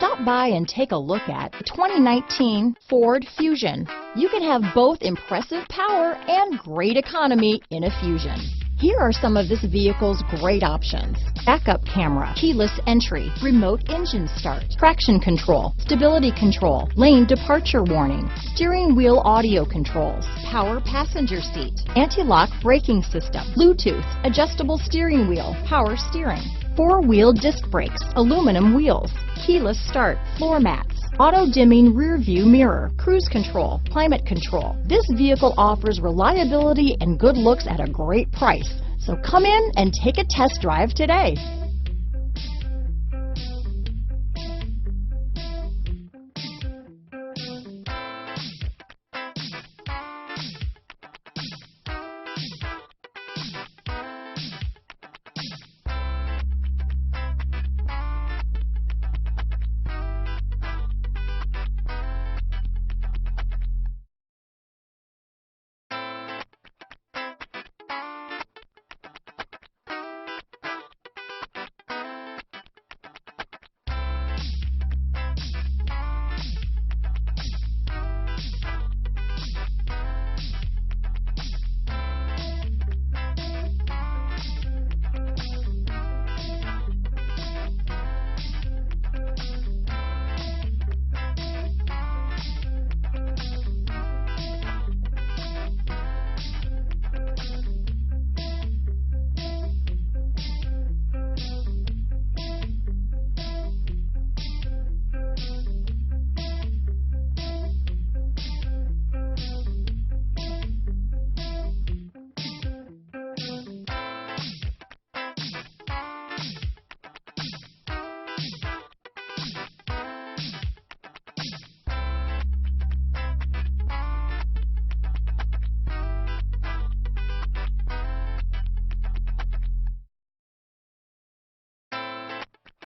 Stop by and take a look at the 2019 Ford Fusion. You can have both impressive power and great economy in a Fusion. Here are some of this vehicle's great options: backup camera, keyless entry, remote engine start, traction control, stability control, lane departure warning, steering wheel audio controls, power passenger seat, anti-lock braking system, Bluetooth, adjustable steering wheel, power steering, four-wheel disc brakes, aluminum wheels, keyless start, floor mats, auto-dimming rear-view mirror, cruise control, climate control. This vehicle offers reliability and good looks at a great price. So come in and take a test drive today.